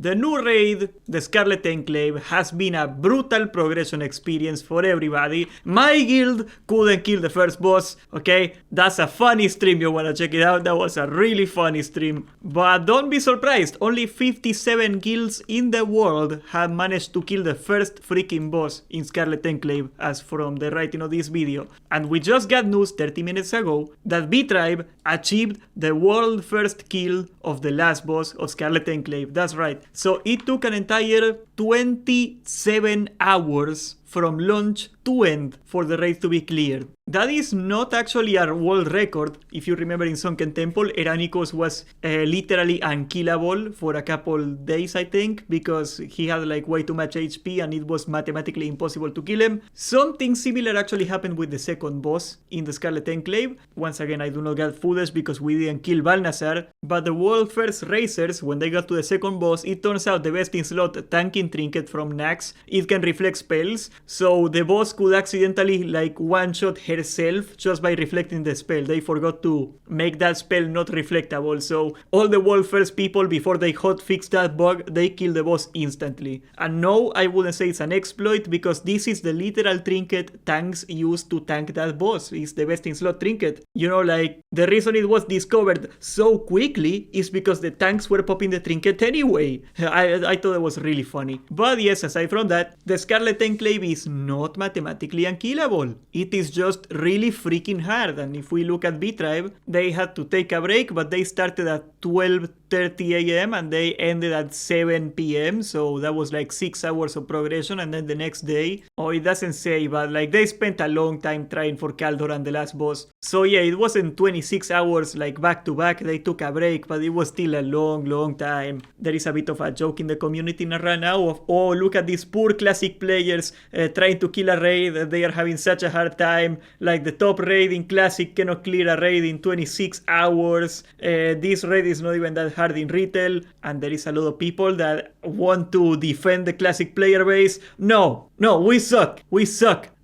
The new raid, the Scarlet Enclave, has been a brutal progression experience for everybody. My guild couldn't kill the first boss, okay? That's a funny stream, you wanna check it out. That was a really funny stream. But don't be surprised, only 57 guilds in the world have managed to kill the first freaking boss in Scarlet Enclave as from the writing of this video. And we just got news 30 minutes ago that btribe achieved the world first kill of the last boss of Scarlet Enclave. That's right. So it took an entire 27 hours from launch to end for the raid to be cleared. That is not actually a world record. If you remember in Sunken Temple, Eranikos was literally unkillable for a couple days, I think, because he had like way too much HP and it was mathematically impossible to kill him. Something similar actually happened with the second boss in the Scarlet Enclave. Once again, I do not get footage because we didn't kill Balnazar, but the world first racers, when they got to the second boss, it turns out the best in slot tanking trinket from Nax, it can reflect spells, so the boss could accidentally like one-shot herself just by reflecting the spell. They forgot to make that spell not reflectable, so all the world first people, before they hotfix that bug, they kill the boss instantly. And no, I wouldn't say it's an exploit, because this is the literal trinket tanks used to tank that boss. It's the best in slot trinket. You know, like, the reason it was discovered so quickly is because the tanks were popping the trinket anyway. I thought it was really funny. But yes, aside from that, the Scarlet Enclave is not mathematically unkillable. It is just really freaking hard. And if we look at btribe, they had to take a break, but they started at 12:30 a.m. and they ended at 7 p.m. So that was like 6 hours of progression. And then the next day, oh, it doesn't say, but like they spent a long time trying for Kaldor and the last boss. So yeah, it wasn't 26 hours like back to back. They took a break, but it was still a long time. There is a bit of a joke in the community right now of, oh, look at these poor classic players trying to kill a raid. They are having such a hard time. Like the top raid in classic cannot clear a raid in 26 hours. This raid is not even that hard in retail. And there is a lot of people that want to defend the classic player base. No, we suck.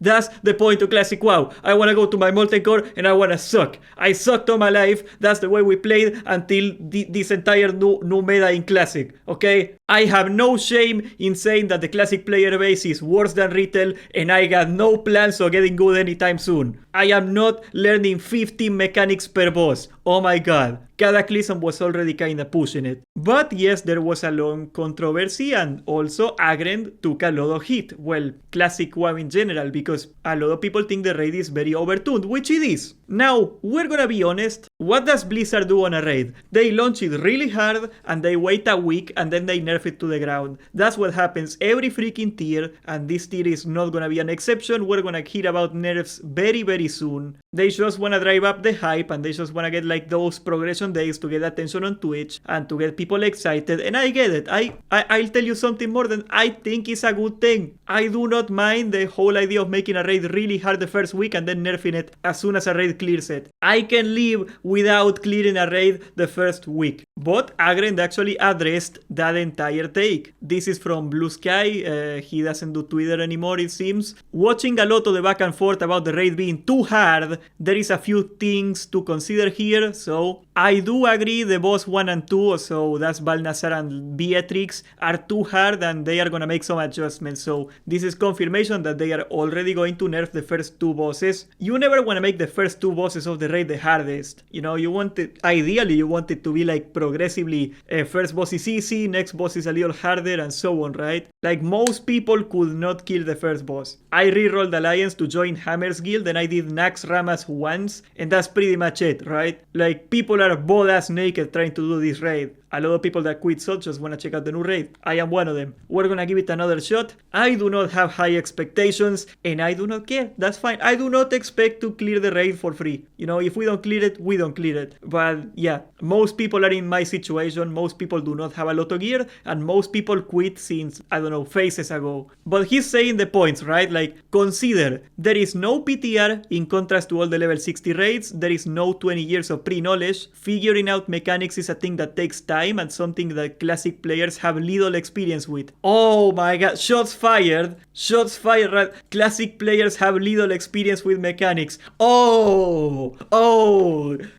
That's the point of Classic WoW. I want to go to my multi-core and I want to suck. I sucked all my life. That's the way we played until this entire new meta in Classic. Okay? I have no shame in saying that the Classic player base is worse than retail, and I got no plans of getting good anytime soon. I am not learning 15 mechanics per boss. Oh my god. Cataclysm was already kinda pushing it. But yes, there was a long controversy, and also Aggrend took a lot of heat. Well, Classic WoW in general, because a lot of people think the raid is very overtuned, which it is. Now, we're gonna be honest, what does Blizzard do on a raid? They launch it really hard, and they wait a week, and then they nerf it to the ground. That's what happens every freaking tier, and this tier is not gonna be an exception. We're gonna hear about nerfs very soon. They just wanna drive up the hype, and they just wanna get like those progression days to get attention on Twitch and to get people excited, and I get it. I'll tell you something more than I think is a good thing. I do not mind the whole idea of making a raid really hard the first week and then nerfing it as soon as a raid clears it. I can live without clearing a raid the first week. But Aggrend actually addressed that entire take. This is from Blue Sky. He doesn't do Twitter anymore, it seems. Watching a lot of the back and forth about the raid being too hard, there is a few things to consider here. So I do agree the boss 1 and 2, so that's Balnazar and Beatrix, are too hard and they are gonna make some adjustments. So this is confirmation that they are already going to nerf the first 2 bosses. You never want to make the first 2 bosses of the raid the hardest. You know, you want it, ideally you want it to be like progressively, first boss is easy, next boss is a little harder, and so on, right? Like most people could not kill the first boss. I rerolled Alliance to join Hammer's guild and I did Nax Ramas once, and that's pretty much it, right? Like people are butt-ass naked trying to do this raid. A lot of people that quit SOT just want to check out the new raid. I am one of them. We're gonna give it another shot. I do not have high expectations, and I do not care. That's fine. I do not expect to clear the raid for free. You know, if we don't clear it, we don't clear it. But yeah, most people are in my situation. Most people do not have a lot of gear, and most people quit since, I don't know, phases ago. But he's saying the points, right? Like, consider, there is no PTR in contrast to all the level 60 raids. There is no 20 years of pre-knowledge. Figuring out mechanics is a thing that takes time and something that classic players have little experience with. Oh my god, shots fired. Shots fired, right? Classic players have little experience with mechanics. Oh,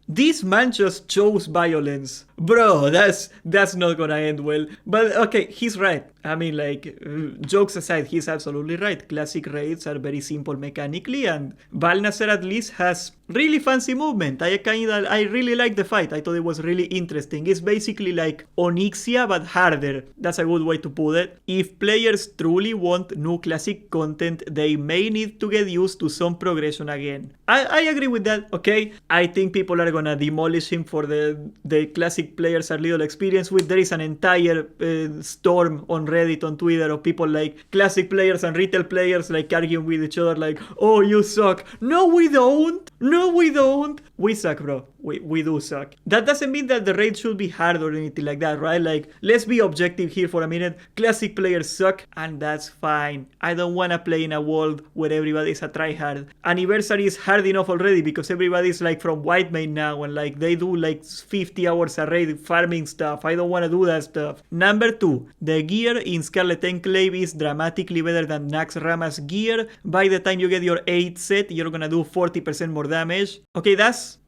this man just chose violence. Bro, that's not gonna end well. But okay, he's right. I mean, like, jokes aside, he's absolutely right. Classic raids are very simple mechanically, and Balnazer at least has really fancy movement. I really like the fight. I thought it was really interesting. It's basically like Onyxia but harder. That's a good way to put it. If players truly want new classic content, they may need to get used to some progression again. I agree with that, okay? I think people are gonna demolish him for the classic players are little experience with. There is an entire storm on Reddit, on Twitter, of people like classic players and retail players like arguing with each other like, oh, you suck. No, we don't. No, we don't. We suck, bro. We do suck. That doesn't mean that the raid should be hard or anything like that, right? Like, let's be objective here for a minute. Classic players suck, and that's fine. I don't want to play in a world where everybody's a tryhard. Anniversary is hard enough already because everybody's like from white main now, and like they do like 50 hours a raid farming stuff. I don't want to do that stuff. Number 2, the gear in Scarlet Enclave is dramatically better than Nax Rama's gear. By the time you get your 8 set, you're gonna do 40% more damage. Okay, that's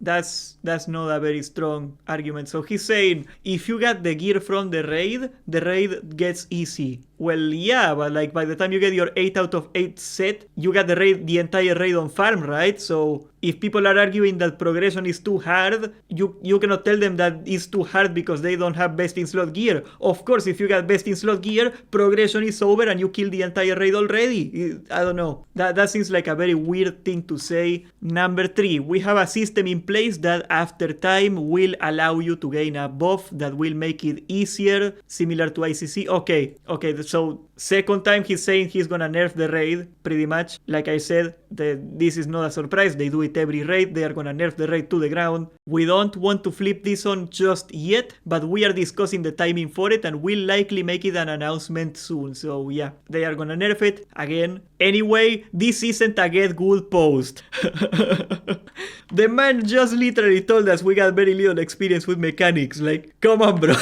not a very strong argument. So he's saying if you got the gear from the raid gets easy. Well, yeah, but like by the time you get your 8 out of 8 set, you got the entire raid on farm, right? So if people are arguing that progression is too hard, you cannot tell them that it's too hard because they don't have best in slot gear. Of course, if you got best in slot gear, progression is over and you kill the entire raid already. I don't know. That seems like a very weird thing to say. Number 3, we have a system in place that after time will allow you to gain a buff that will make it easier, similar to ICC. Okay, so second time he's saying he's gonna nerf the raid, pretty much. Like I said, this is not a surprise. They do it every raid. They are gonna nerf the raid to the ground. We don't want to flip this on just yet, but we are discussing the timing for it and we'll likely make it an announcement soon. So yeah, they are gonna nerf it again. Anyway, this isn't a get good post. The man just literally told us we got very little experience with mechanics. Like, come on, bro.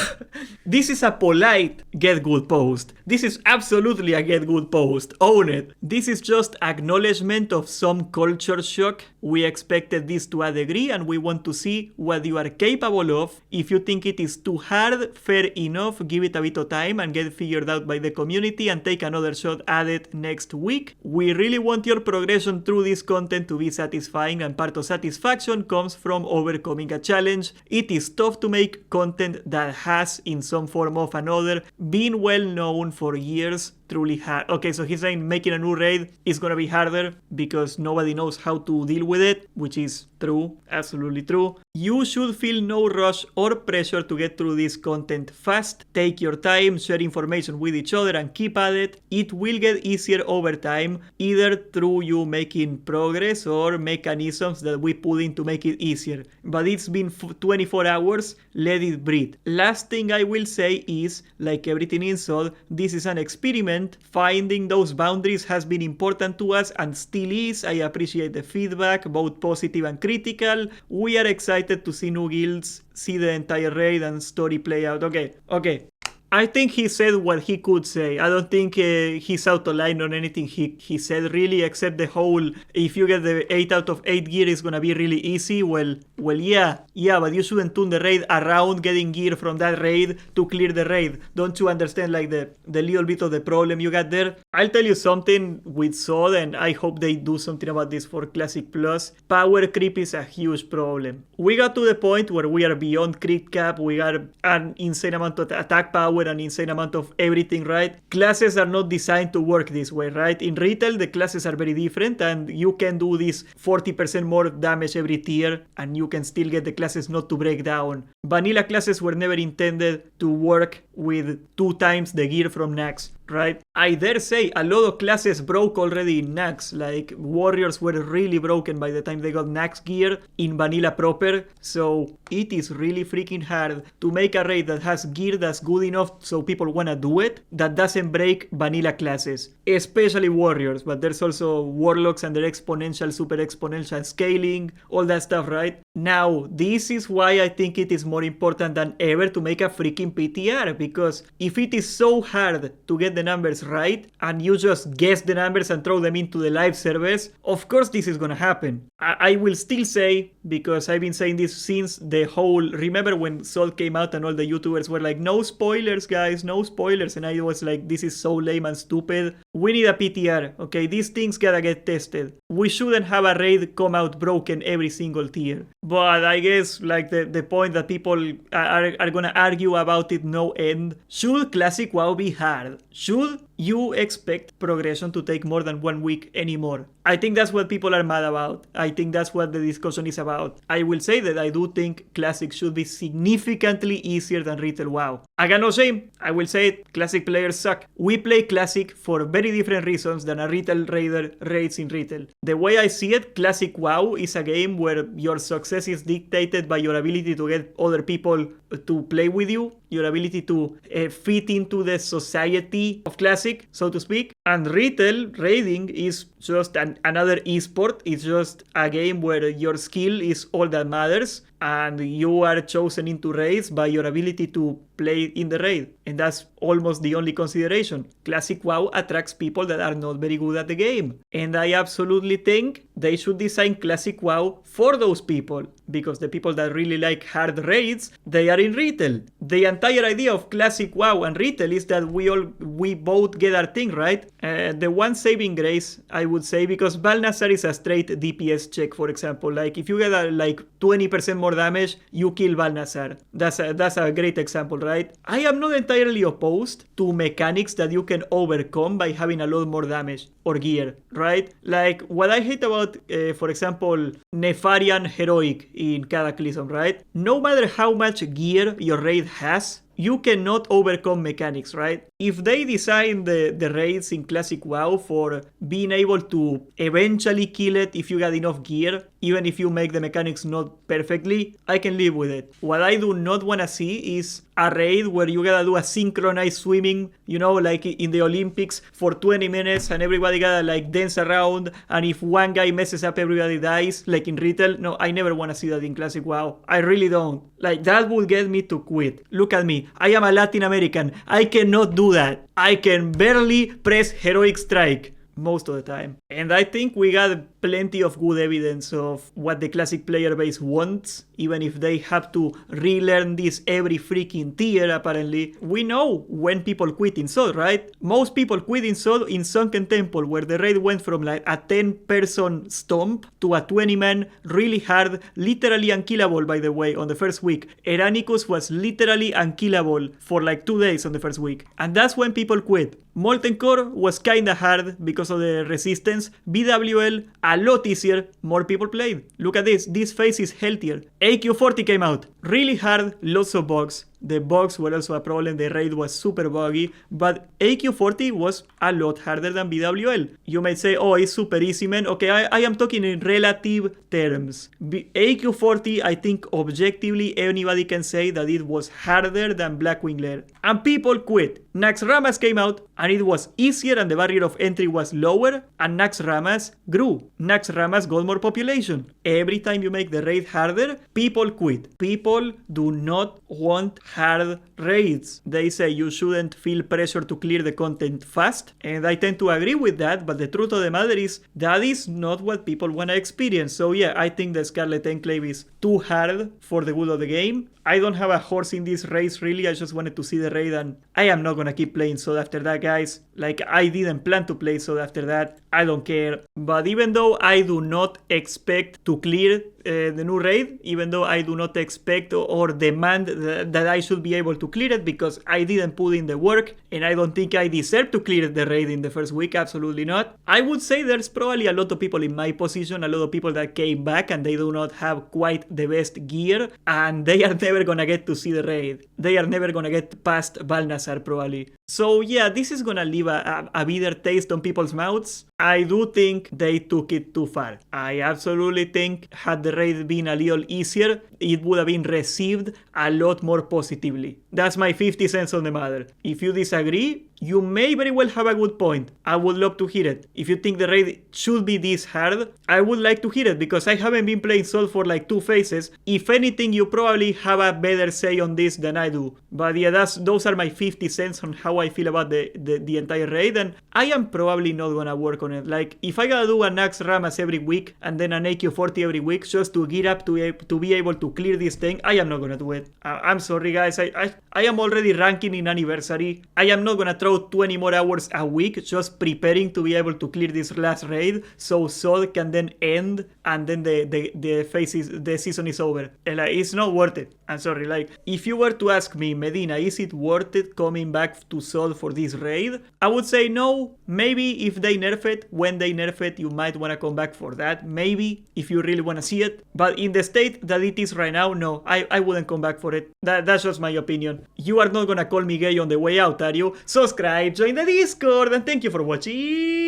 This is a polite get good post. This is absolutely a get good post. Own it. This is just acknowledgement of some culture shock. We expected this to a degree and we want to see what you are capable of. If you think it is too hard, fair enough, give it a bit of time and get figured out by the community and take another shot at it next week. We really want your progression through this content to be satisfying, and part of satisfaction comes from overcoming a challenge. It is tough to make content that has, in some form or another, been well known for years. Truly hard. Okay, so he's saying making a new raid is gonna be harder because nobody knows how to deal with it, which is true, absolutely true. You should feel no rush or pressure to get through this content fast. Take your time, share information with each other and keep at it. It will get easier over time, either through you making progress or mechanisms that we put in to make it easier. But it's been 24 hours, let it breathe. Last thing I will say is, like everything in SOD, this is an experiment. Finding those boundaries has been important to us and still is. I appreciate the feedback, both positive and critical. We are excited to see new guilds, see the entire raid and story play out. Okay. I think he said what he could say. I don't think he's out of line on anything he said really, except the whole, if you get the 8 out of 8 gear, it's gonna be really easy. Well, yeah, but you shouldn't tune the raid around getting gear from that raid to clear the raid. Don't you understand like the little bit of the problem you got there? I'll tell you something with SOD, and I hope they do something about this for Classic Plus. Power creep is a huge problem. We got to the point where we are beyond crit cap, we got an insane amount of attack power, an insane amount of everything, right? Classes are not designed to work this way, right? In retail, the classes are very different and you can do this 40% more damage every tier and you can still get the classes not to break down. Vanilla classes were never intended to work with 2 times the gear from Nax, right? I dare say a lot of classes broke already in Nax, like warriors were really broken by the time they got Nax gear in vanilla proper, so it is really freaking hard to make a raid that has gear that's good enough so people wanna do it, that doesn't break vanilla classes, especially warriors, but there's also warlocks and their exponential, super exponential scaling, all that stuff, right? Now, this is why I think it is more important than ever to make a freaking PTR, because if it is so hard to get the numbers right and you just guess the numbers and throw them into the live servers, of course this is gonna happen. I will still say because I've been saying this since the whole, remember when Salt came out and all the YouTubers were like, no spoilers guys, no spoilers, and I was like, this is so lame and stupid. We need a PTR, okay? These things gotta get tested. We shouldn't have a raid come out broken every single tier. But I guess like the point that people are gonna argue about it no end. Should Classic WoW be hard? Should you expect progression to take more than 1 week anymore? I think that's what people are mad about. I think that's what the discussion is about. I will say that I do think Classic should be significantly easier than Retail WoW. I got no shame. I will say it. Classic players suck. We play Classic for very different reasons than a Retail raider raids in Retail. The way I see it, Classic WoW is a game where your success is dictated by your ability to get other people to play with you, your ability to fit into the society of Classic, so to speak. And Retail raiding is just another esport. It's just a game where your skill is all that matters, and you are chosen into raids by your ability to play in the raid. And that's almost the only consideration. Classic WoW attracts people that are not very good at the game. And I absolutely think they should design Classic WoW for those people, because the people that really like hard raids, they are in Retail. The entire idea of Classic WoW and Retail is that we both get our thing, right? The one saving grace, I would say, because Balnazar is a straight DPS check, for example. Like if you get like 20% more damage, you kill Balnazar. That's a great example, right? I am not entirely opposed to mechanics that you can overcome by having a lot more damage or gear, right? Like what I hate about, for example, Nefarian Heroic in Cataclysm, right? No matter how much gear your raid has, you cannot overcome mechanics, right? If they design the raids in Classic WoW for being able to eventually kill it if you got enough gear, even if you make the mechanics not perfectly, I can live with it. What I do not want to see is a raid where you gotta do a synchronized swimming, you know, like in the Olympics for 20 minutes and everybody gotta like dance around, and if one guy messes up, everybody dies, like in Retail. No, I never want to see that in Classic WoW. I really don't. Like that would get me to quit. Look at me. I am a Latin American. I cannot do that. I can barely press Heroic Strike most of the time. And I think we got plenty of good evidence of what the Classic player base wants, even if they have to relearn this every freaking tier, apparently. We know when people quit in SOD, right? Most people quit in SOD in Sunken Temple, where the raid went from like a 10-person stomp to a 20-man, really hard, literally unkillable, by the way, on the first week. Eranicus was literally unkillable for like 2 days on the first week. And that's when people quit. Molten Core was kinda hard because of the resistance. BWL, a lot easier, more people played. Look at this phase is healthier. AQ40 came out, really hard, lots of bugs. The bugs were also a problem, the raid was super buggy, but AQ40 was a lot harder than BWL. You might say, oh, it's super easy, man. Okay, I am talking in relative terms. AQ40, I think objectively anybody can say that it was harder than Blackwing Lair. And people quit. Naxxramas came out and it was easier and the barrier of entry was lower, and Naxxramas grew. Naxxramas got more population. Every time you make the raid harder, people quit. People do not want hard raids. They say you shouldn't feel pressure to clear the content fast, and I tend to agree with that, but the truth of the matter is that is not what people want to experience. So yeah, I think the Scarlet Enclave is too hard for the good of the game. I don't have a horse in this race really, I just wanted to see the raid, and I am not gonna keep playing SOD after that, guys. Like, I didn't plan to play SOD after that, I don't care. But even though I do not expect to clear the new raid, even though I do not expect or demand that I should be able to clear it, because I didn't put in the work, and I don't think I deserve to clear the raid in the first week, absolutely not. I would say there's probably a lot of people in my position, a lot of people that came back and they do not have quite the best gear, and they are never gonna get to see the raid. They are never gonna get past Balnazar probably. So yeah, this is gonna leave a bitter taste on people's mouths. I do think they took it too far. I absolutely think had the raid been a little easier, it would have been received a lot more positively. That's my 50 cents on the matter. If you disagree, you may very well have a good point. I would love to hear it. If you think the raid should be this hard, I would like to hear it, because I haven't been playing SOL for like 2 phases. If anything, you probably have a better say on this than I do. But yeah, those are my 50 cents on how I feel about the entire raid, and I am probably not gonna work on it. Like, if I gotta do an Axe Ramas every week and then an AQ40 every week just to get up to be able to clear this thing, I am not gonna do it. I'm sorry, guys. I am already ranking in Anniversary. I am not gonna throw 20 more hours a week just preparing to be able to clear this last raid so Sol can then end and then the season is over. Like, it's not worth it. I'm sorry. Like, if you were to ask me, Medina, is it worth it coming back to Sol for this raid? I would say no. Maybe if they nerf it, when they nerf it, you might want to come back for that. Maybe if you really want to see it. But in the state that it is right now, no, I wouldn't come back for it. That's just my opinion. You are not gonna call me gay on the way out, are you? Subscribe, join the Discord, and thank you for watching.